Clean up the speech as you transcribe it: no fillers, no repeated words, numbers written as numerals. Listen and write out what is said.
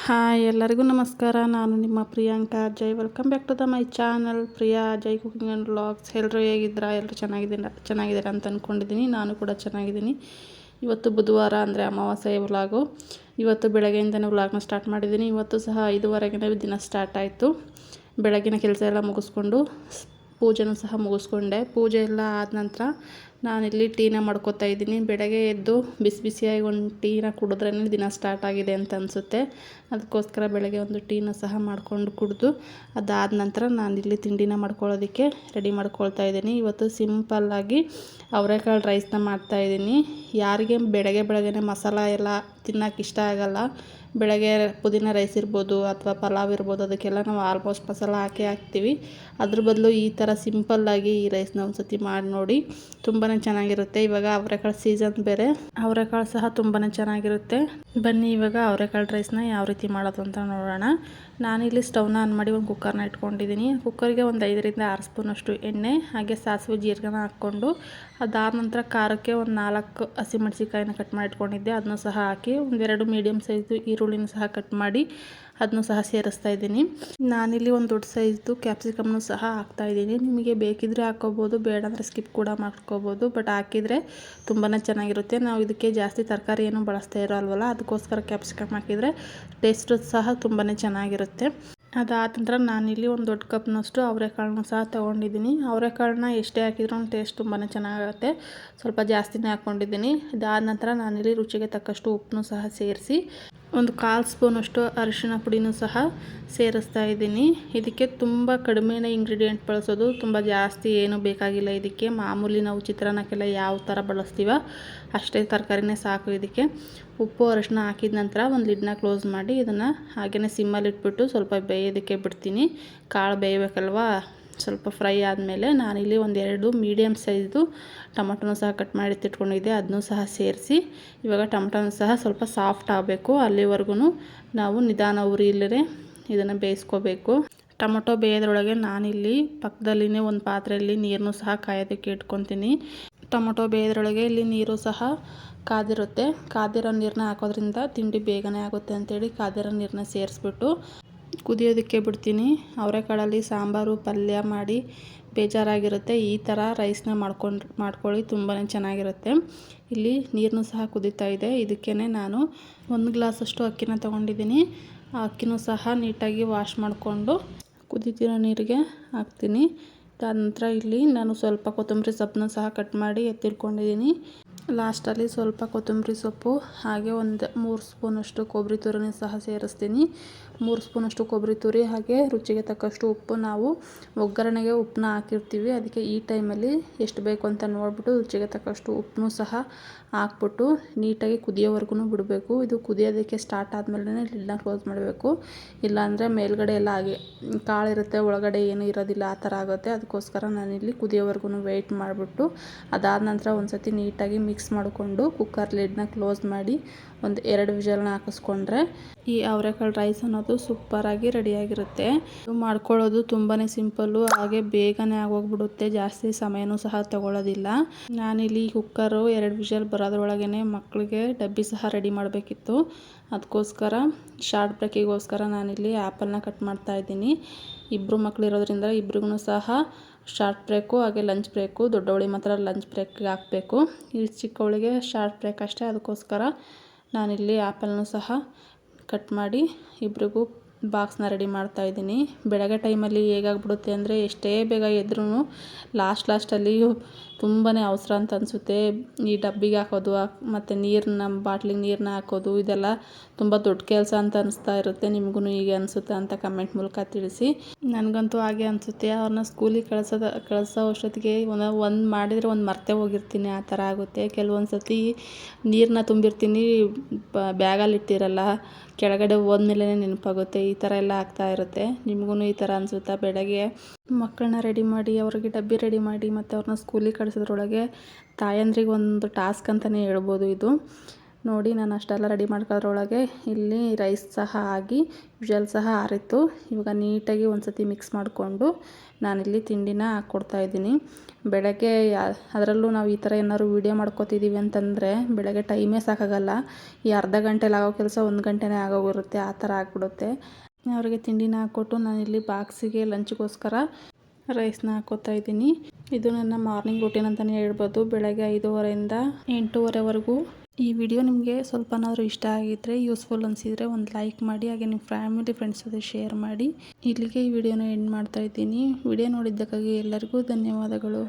Hi ಎಲ್ಲರಿಗೂ ನಮಸ್ಕಾರ. ನಾನು ನಿಮ್ಮ Priyanka Ajay. Welcome back to the my channel Priya Ajay cooking and vlogs. ಎಲ್ಲರೂ ಹೇಗಿದ್ದೀರಾ? ಎಲ್ಲರೂ ಚೆನ್ನಾಗಿದ್ದೀರಾ ಅಂತ ಅಂದ್ಕೊಂಡಿದ್ದೀನಿ. ನಾನು ಕೂಡ ಚೆನ್ನಾಗಿದ್ದೀನಿ. ಇವತ್ತು ಬುಧವಾರ ಅಂದರೆ ಅಮಾವಾಸ್ಯೆಯ ವ್ಲಾಗು. ಇವತ್ತು ಬೆಳಗ್ಗೆಯಿಂದನೇ ವ್ಲಾಗ್ನ ಸ್ಟಾರ್ಟ್ ಮಾಡಿದ್ದೀನಿ. ಇವತ್ತು ಸಹ 5:30ಗೆ ದಿನ ಸ್ಟಾರ್ಟ್ ಆಯಿತು. ಬೆಳಗಿನ ಕೆಲಸ ಎಲ್ಲ ಮುಗಿಸ್ಕೊಂಡು ಪೂಜೆನೂ ಸಹ ಮುಗಿಸ್ಕೊಂಡೆ. ಪೂಜೆ ಎಲ್ಲ ಆದ ನಂತರ ನಾನಿಲ್ಲಿ ಟೀನ ಮಾಡ್ಕೊತಾ ಇದ್ದೀನಿ. ಬೆಳಗ್ಗೆ ಎದ್ದು ಬಿಸಿ ಬಿಸಿಯಾಗಿ ಒಂದು ಟೀನ ಕುಡಿದ್ರೇ ದಿನ ಸ್ಟಾರ್ಟ್ ಆಗಿದೆ ಅಂತ ಅನಿಸುತ್ತೆ. ಅದಕ್ಕೋಸ್ಕರ ಬೆಳಗ್ಗೆ ಒಂದು ಟೀನ ಸಹ ಮಾಡಿಕೊಂಡು ಕುಡಿದು ಅದಾದ ನಂತರ ನಾನಿಲ್ಲಿ ತಿಂಡಿನ ಮಾಡ್ಕೊಳ್ಳೋದಕ್ಕೆ ರೆಡಿ ಮಾಡ್ಕೊಳ್ತಾ ಇದ್ದೀನಿ. ಇವತ್ತು ಸಿಂಪಲ್ಲಾಗಿ ಅವರೆಕಾಳು ರೈಸ್ನ ಮಾಡ್ತಾಯಿದ್ದೀನಿ. ಯಾರಿಗೆ ಬೆಳಗ್ಗೆನೇ ಮಸಾಲ ಎಲ್ಲ ತಿನ್ನೋಕೆ ಇಷ್ಟ ಆಗೋಲ್ಲ, ಬೆಳಗ್ಗೆ ಪುದೀನ ರೈಸ್ ಇರ್ಬೋದು ಅಥವಾ ಪಲಾವ್ ಇರ್ಬೋದು, ಅದಕ್ಕೆಲ್ಲ ನಾವು ಆಲ್ಮೋಸ್ಟ್ ಮಸಾಲ ಹಾಕ್ತೀವಿ. ಅದ್ರ ಬದಲು ಈ ಥರ ಸಿಂಪಲ್ಲಾಗಿ ಈ ರೈಸ್ನ ಒಂದು ಸತಿ ಮಾಡಿ ನೋಡಿ, ತುಂಬಾ ಚೆನ್ನಾಗಿರುತ್ತೆ. ಇವಾಗ ಅವರೆಕಾಳು ಸೀಸನ್ ಬೇರೆ, ಅವರೆಕಾಳು ಸಹ ತುಂಬಾ ಚೆನ್ನಾಗಿರುತ್ತೆ. ಬನ್ನಿ ಇವಾಗ ಅವರೆಕಾಳು ರೈಸ್ನ ಯಾವ ರೀತಿ ಮಾಡೋದು ಅಂತ ನೋಡೋಣ. ನಾನಿಲ್ಲಿ ಸ್ಟವ್ನ ಆನ್ ಮಾಡಿ ಒಂದು ಕುಕ್ಕರ್ನ ಇಟ್ಕೊಂಡಿದ್ದೀನಿ. ಕುಕ್ಕರ್ಗೆ ಒಂದು 5-6 ಸ್ಪೂನಷ್ಟು ಎಣ್ಣೆ, ಹಾಗೆ ಸಾಸಿವೆ ಜೀರಿಗೆನ ಹಾಕ್ಕೊಂಡು ಅದಾದ ನಂತರ ಖಾರಕ್ಕೆ ಒಂದು 4 ಹಸಿಮೆಣಸಿಕಾಯಿನ ಕಟ್ ಮಾಡಿ ಇಟ್ಕೊಂಡಿದ್ದೆ, ಅದನ್ನು ಸಹ ಹಾಕಿ 1-2 ಮೀಡಿಯಮ್ ಸೈಜು ಈರುಳ್ಳಿನ ಸಹ ಕಟ್ ಮಾಡಿ ಅದನ್ನು ಸಹ ಸೇರಿಸ್ತಾ ಇದ್ದೀನಿ. ನಾನಿಲ್ಲಿ ಒಂದು ದೊಡ್ಡ ಸೈಜ್ದು ಕ್ಯಾಪ್ಸಿಕಮ್ನು ಸಹ ಹಾಕ್ತಾಯಿದ್ದೀನಿ. ನಿಮಗೆ ಬೇಕಿದ್ರೆ ಹಾಕ್ಕೋಬೋದು, ಬೇಡ ಅಂದರೆ ಸ್ಕಿಪ್ ಕೂಡ ಮಾಡ್ಕೋಬೋದು. ಬಟ್ ಹಾಕಿದರೆ ತುಂಬಾ ಚೆನ್ನಾಗಿರುತ್ತೆ. ನಾವು ಇದಕ್ಕೆ ಜಾಸ್ತಿ ತರಕಾರಿ ಏನು ಬಳಸ್ತಾ ಇರೋಲ್ವಲ್ಲ, ಅದಕ್ಕೋಸ್ಕರ ಕ್ಯಾಪ್ಸಿಕಮ್ ಹಾಕಿದರೆ ಟೇಸ್ಟು ಸಹ ತುಂಬಾ ಚೆನ್ನಾಗಿರುತ್ತೆ. ಅದಾದ ನಂತರ ನಾನಿಲ್ಲಿ ಒಂದು ದೊಡ್ಡ ಕಪ್ನಷ್ಟು ಅವರೆಕಾಳನ್ನ ಸಹ ತೊಗೊಂಡಿದ್ದೀನಿ. ಅವರೆಕಾಳನ್ನ ಎಷ್ಟೇ ಹಾಕಿದ್ರೂ ಟೇಸ್ಟ್ ತುಂಬಾ ಚೆನ್ನಾಗಿರುತ್ತೆ. ಸ್ವಲ್ಪ ಜಾಸ್ತಿನೇ ಹಾಕ್ಕೊಂಡಿದ್ದೀನಿ. ಇದಾದ ನಂತರ ನಾನಿಲ್ಲಿ ರುಚಿಗೆ ತಕ್ಕಷ್ಟು ಉಪ್ಪನ್ನು ಸಹ ಸೇರಿಸಿ ಒಂದು 1/4 ಸ್ಪೂನಷ್ಟು ಅರಿಶಿಣ ಪುಡಿನೂ ಸಹ ಸೇರಿಸ್ತಾ ಇದ್ದೀನಿ. ಇದಕ್ಕೆ ತುಂಬ ಕಡಿಮೆನೇ ಇಂಗ್ರೀಡಿಯೆಂಟ್ ಬಳಸೋದು, ತುಂಬ ಜಾಸ್ತಿ ಏನೂ ಬೇಕಾಗಿಲ್ಲ ಇದಕ್ಕೆ. ಮಾಮೂಲಿ ನಾವು ಚಿತ್ರಾನ್ನಕ್ಕೆಲ್ಲ ಯಾವ ಥರ ಬಳಸ್ತೀವೋ ಅಷ್ಟೇ ತರಕಾರಿನೇ ಸಾಕು ಇದಕ್ಕೆ. ಉಪ್ಪು ಅರಿಶಿಣ ಹಾಕಿದ ನಂತರ ಒಂದು ಲಿಡ್ನ ಕ್ಲೋಸ್ ಮಾಡಿ ಇದನ್ನು ಹಾಗೆಯೇ ಸಿಮ್ಮಲ್ಲಿ ಇಟ್ಬಿಟ್ಟು ಸ್ವಲ್ಪ ಬೇಯೋದಕ್ಕೆ ಬಿಡ್ತೀನಿ. ಕಾಳು ಬೇಯಬೇಕಲ್ವಾ. ಸ್ವಲ್ಪ ಫ್ರೈ ಆದಮೇಲೆ ನಾನಿಲ್ಲಿ 1-2 ಮೀಡಿಯಮ್ ಸೈಜ್ದು ಟೊಮೊಟೊನೂ ಸಹ ಕಟ್ ಮಾಡಿ ಎತ್ತಿಟ್ಕೊಂಡಿದ್ದೆ, ಅದನ್ನೂ ಸಹ ಸೇರಿಸಿ ಇವಾಗ ಟೊಮೊಟೊನೂ ಸಹ ಸ್ವಲ್ಪ ಸಾಫ್ಟ್ ಆಗಬೇಕು. ಅಲ್ಲಿವರೆಗೂ ನಾವು ನಿಧಾನ ಉರಿಯಲ್ಲೇ ಇದನ್ನು ಬೇಯಿಸ್ಕೋಬೇಕು. ಟೊಮೊಟೊ ಬೇಯೋದ್ರೊಳಗೆ ನಾನಿಲ್ಲಿ ಪಕ್ಕದಲ್ಲಿನೇ ಒಂದು ಪಾತ್ರೆಯಲ್ಲಿ ನೀರನ್ನು ಸಹ ಕಾಯೋದಕ್ಕೆ ಇಟ್ಕೊತೀನಿ. ಟೊಮೊಟೊ ಬೇಯೋದ್ರೊಳಗೆ ಇಲ್ಲಿ ನೀರು ಸಹ ಕಾದಿರುತ್ತೆ. ಕಾದಿರೋ ನೀರನ್ನ ಹಾಕೋದ್ರಿಂದ ತಿಂಡಿ ಬೇಗನೆ ಆಗುತ್ತೆ ಅಂತೇಳಿ ಕಾದಿರೋ ನೀರನ್ನ ಸೇರಿಸ್ಬಿಟ್ಟು ಕುದಿಯೋದಕ್ಕೆ ಬಿಡ್ತೀನಿ. ಅವರೆಕಾಳಲ್ಲಿ ಸಾಂಬಾರು ಪಲ್ಯ ಮಾಡಿ ಬೇಜಾರಾಗಿರುತ್ತೆ, ಈ ಥರ ರೈಸ್ನ ಮಾಡ್ಕೊಳ್ಳಿ, ತುಂಬಾ ಚೆನ್ನಾಗಿರುತ್ತೆ. ಇಲ್ಲಿ ನೀರನ್ನು ಸಹ ಕುದೀತಾ ಇದೆ. ಇದಕ್ಕೇ ನಾನು 1 ಗ್ಲಾಸಷ್ಟು ಅಕ್ಕಿನ ತೊಗೊಂಡಿದ್ದೀನಿ. ಆ ಅಕ್ಕಿನೂ ಸಹ ನೀಟಾಗಿ ವಾಶ್ ಮಾಡಿಕೊಂಡು ಕುದೀತಿರೋ ನೀರಿಗೆ ಹಾಕ್ತೀನಿ. ಅದಾದ ನಂತರ ಇಲ್ಲಿ ನಾನು ಸ್ವಲ್ಪ ಕೊತ್ತಂಬರಿ ಸೊಪ್ಪನ್ನ ಸಹ ಕಟ್ ಮಾಡಿ ಎತ್ತಿಟ್ಕೊಂಡಿದ್ದೀನಿ. ಲಾಸ್ಟಲ್ಲಿ ಸ್ವಲ್ಪ ಕೊತ್ತಂಬರಿ ಸೊಪ್ಪು ಹಾಗೆ ಒಂದು 3 ಸ್ಪೂನಷ್ಟು ಕೊಬ್ಬರಿ ತುರಿನ ಸಹ ಸೇರಿಸ್ತೀನಿ. 3 ಸ್ಪೂನಷ್ಟು ಕೊಬ್ಬರಿ ತುರಿ ಹಾಗೆ ರುಚಿಗೆ ತಕ್ಕಷ್ಟು ಉಪ್ಪು. ನಾವು ಒಗ್ಗರಣೆಗೆ ಉಪ್ಪನ್ನ ಹಾಕಿರ್ತೀವಿ, ಅದಕ್ಕೆ ಈ ಟೈಮಲ್ಲಿ ಎಷ್ಟು ಬೇಕು ಅಂತ ನೋಡಿಬಿಟ್ಟು ರುಚಿಗೆ ತಕ್ಕಷ್ಟು ಉಪ್ಪನ್ನು ಸಹ ಹಾಕ್ಬಿಟ್ಟು ನೀಟಾಗಿ ಕುದಿಯೋವರೆಗೂ ಬಿಡಬೇಕು. ಇದು ಕುದಿಯೋದಕ್ಕೆ ಸ್ಟಾರ್ಟ್ ಆದಮೇಲೆ ಲಿಡ್ನ ಕ್ಲೋಸ್ ಮಾಡಬೇಕು, ಇಲ್ಲಾಂದರೆ ಮೇಲ್ಗಡೆ ಎಲ್ಲ ಹಾಗೆ ಕಾಳಿರುತ್ತೆ, ಒಳಗಡೆ ಏನೂ ಇರೋದಿಲ್ಲ, ಆ ಥರ ಆಗುತ್ತೆ. ಅದಕ್ಕೋಸ್ಕರ ನಾನಿಲ್ಲಿ ಕುದಿಯೋವರೆಗೂ ವೆಯ್ಟ್ ಮಾಡಿಬಿಟ್ಟು ಅದಾದ ನಂತರ ಒಂದು ಸತಿ ನೀಟಾಗಿ ಮಿಕ್ಸ್ ಮಾಡಿಕೊಂಡು ಕುಕ್ಕರ್ ಲಿಡ್ನ ಕ್ಲೋಸ್ ಮಾಡಿ ಒಂದು 2 ವಿಷಲ್ನ ಹಾಕಿಸ್ಕೊಂಡ್ರೆ ಈ ಅವರೆಕಾಳು ರೈಸ್ ಅನ್ನೋದು ಸೂಪರಾಗಿ ರೆಡಿಯಾಗಿರುತ್ತೆ. ಮಾಡ್ಕೊಳ್ಳೋದು ತುಂಬಾ ಸಿಂಪಲ್ಲು, ಹಾಗೆ ಬೇಗನೆ ಆಗೋಗ್ಬಿಡುತ್ತೆ, ಜಾಸ್ತಿ ಸಮಯನೂ ಸಹ ತಗೊಳ್ಳೋದಿಲ್ಲ. ನಾನಿಲ್ಲಿ ಕುಕ್ಕರು 2 ವಿಷಲ್ ಬರೋದ್ರೊಳಗೇ ಮಕ್ಕಳಿಗೆ ಡಬ್ಬಿ ಸಹ ರೆಡಿ ಮಾಡಬೇಕಿತ್ತು. ಅದಕ್ಕೋಸ್ಕರ ಶಾರ್ಟ್ ಬ್ರೇಕಿಗೋಸ್ಕರ ನಾನಿಲ್ಲಿ ಆ್ಯಪಲ್ನ ಕಟ್ ಮಾಡ್ತಾಯಿದ್ದೀನಿ. 2 ಮಕ್ಕಳಿರೋದ್ರಿಂದ ಇಬ್ರಿಗೂ ಸಹ ಶಾರ್ಟ್ ಬ್ರೇಕು ಹಾಗೆ ಲಂಚ್ ಬ್ರೇಕು. ದೊಡ್ಡವಳಿಗೆ ಮಾತ್ರ ಲಂಚ್ ಬ್ರೇಕ್ಗೆ ಹಾಕಬೇಕು, ಈ ಚಿಕ್ಕವಳಿಗೆ ಶಾರ್ಟ್ ಬ್ರೇಕ್ ಅಷ್ಟೇ. ಅದಕ್ಕೋಸ್ಕರ ನಾನಿಲ್ಲಿ ಆ್ಯಪಲ್ನೂ ಸಹ ಕಟ್ ಮಾಡಿ ಇಬ್ರಿಗೂ ಬಾಕ್ಸ್ನ ರೆಡಿ ಮಾಡ್ತಾಯಿದ್ದೀನಿ. ಬೆಳಗ್ಗೆ ಟೈಮಲ್ಲಿ ಹೇಗಾಗ್ಬಿಡುತ್ತೆ ಅಂದರೆ ಎಷ್ಟೇ ಬೇಗ ಎದ್ರೂ ಲಾಸ್ಟಲ್ಲಿ ತುಂಬಾ ಅವಸರ ಅಂತ ಅನಿಸುತ್ತೆ. ಈ ಡಬ್ಬಿಗೆ ಹಾಕೋದು ಮತ್ತು ಬಾಟ್ಲಿಗೆ ನೀರನ್ನ ಹಾಕೋದು, ಇದೆಲ್ಲ ತುಂಬ ದೊಡ್ಡ ಕೆಲಸ ಅಂತ ಅನಿಸ್ತಾ ಇರುತ್ತೆ. ನಿಮಗೂ ಹೀಗೆ ಅನಿಸುತ್ತೆ ಅಂತ ಕಮೆಂಟ್ ಮೂಲಕ ತಿಳಿಸಿ. ನನಗಂತೂ ಹಾಗೆ ಅನಿಸುತ್ತೆ. ಅವ್ರನ್ನ ಸ್ಕೂಲಿಗೆ ಕಳಿಸೋ ಅಷ್ಟೊತ್ತಿಗೆ ಒಂದು ಮಾಡಿದರೆ ಒಂದು ಮರ್ತೇ ಹೋಗಿರ್ತೀನಿ, ಆ ಥರ ಆಗುತ್ತೆ. ಕೆಲವೊಂದು ಸತಿ ನೀರನ್ನ ತುಂಬಿರ್ತೀನಿ, ಬ್ಯಾಗಲ್ಲಿ ಇಟ್ಟಿರಲ್ಲ, ಕೆಳಗಡೆ ಹೋದ್ಮೇಲೆ ನೆನಪಾಗುತ್ತೆ. ಈ ಥರ ಎಲ್ಲ ಆಗ್ತಾ ಇರುತ್ತೆ. ನಿಮಗೂ ಈ ಥರ ಅನಿಸುತ್ತಾ? ಬೆಳಗ್ಗೆ ಮಕ್ಕಳನ್ನ ರೆಡಿ ಮಾಡಿ ಅವ್ರಿಗೆ ಡಬ್ಬಿ ರೆಡಿ ಮಾಡಿ ಮತ್ತು ಅವ್ರನ್ನ ಸ್ಕೂಲಿಗೆ ಕಳಿಸೋದ್ರೊಳಗೆ ತಾಯಂದ್ರಿಗೆ ಒಂದು ಟಾಸ್ಕ್ ಅಂತಲೇ ಹೇಳ್ಬೋದು ಇದು. ನೋಡಿ ನಾನು ಅಷ್ಟೆಲ್ಲ ರೆಡಿ ಮಾಡ್ಕೊಳ್ಳೋದ್ರೊಳಗೆ ಇಲ್ಲಿ ರೈಸ್ ಸಹ ಆಗಿ ವಿಷಲ್ ಸಹ ಆರಿತ್ತು. ಇವಾಗ ನೀಟಾಗಿ ಒಂದು ಸತಿ ಮಿಕ್ಸ್ ಮಾಡಿಕೊಂಡು ನಾನಿಲ್ಲಿ ತಿಂಡಿನ ಹಾಕ್ಕೊಡ್ತಾಯಿದ್ದೀನಿ. ಬೆಳಗ್ಗೆ ಅದರಲ್ಲೂ ನಾವು ಈ ಥರ ಏನಾದ್ರು ವೀಡಿಯೋ ಮಾಡ್ಕೋತಿದ್ದೀವಿ ಅಂತಂದರೆ ಬೆಳಗ್ಗೆ ಟೈಮೇ ಸಾಕಾಗಲ್ಲ. ಈ ಅರ್ಧ ಗಂಟೆಲಿ ಆಗೋ ಕೆಲಸ 1 ಗಂಟೆನೇ ಆಗೋಗಿರುತ್ತೆ, ಆ ಥರ ಆಗಿಬಿಡುತ್ತೆ. ಅವರಿಗೆ ತಿಂಡಿನ ಹಾಕ್ಕೊಟ್ಟು ನಾನಿಲ್ಲಿ ಬಾಕ್ಸಿಗೆ ಲಂಚ್ಗೋಸ್ಕರ ರೈಸ್ನ ಹಾಕ್ಕೋತಾ ಇದ್ದೀನಿ. ಇದು ನನ್ನ ಮಾರ್ನಿಂಗ್ ರೂಟೀನ್ ಅಂತಲೇ ಹೇಳ್ಬೋದು. ಬೆಳಗ್ಗೆ 5:30ಇಂದ 8:30ವರೆಗೂ. ಈ ವಿಡಿಯೋ ನಿಮಗೆ ಸ್ವಲ್ಪನಾದರೂ ಇಷ್ಟ ಆಗಿದ್ದರೆ, ಯೂಸ್ಫುಲ್ ಅನಿಸಿದರೆ ಒಂದು ಲೈಕ್ ಮಾಡಿ, ಹಾಗೆ ನಿಮ್ಮ ಫ್ಯಾಮಿಲಿ ಫ್ರೆಂಡ್ಸ್ ಜೊತೆ ಶೇರ್ ಮಾಡಿ. ಇಲ್ಲಿಗೆ ಈ ವಿಡಿಯೋನ ಎಂಡ್ ಮಾಡ್ತಾ ಇದ್ದೀನಿ. ವಿಡಿಯೋ ನೋಡಿದ್ದಕ್ಕಾಗಿ ಎಲ್ಲರಿಗೂ ಧನ್ಯವಾದಗಳು.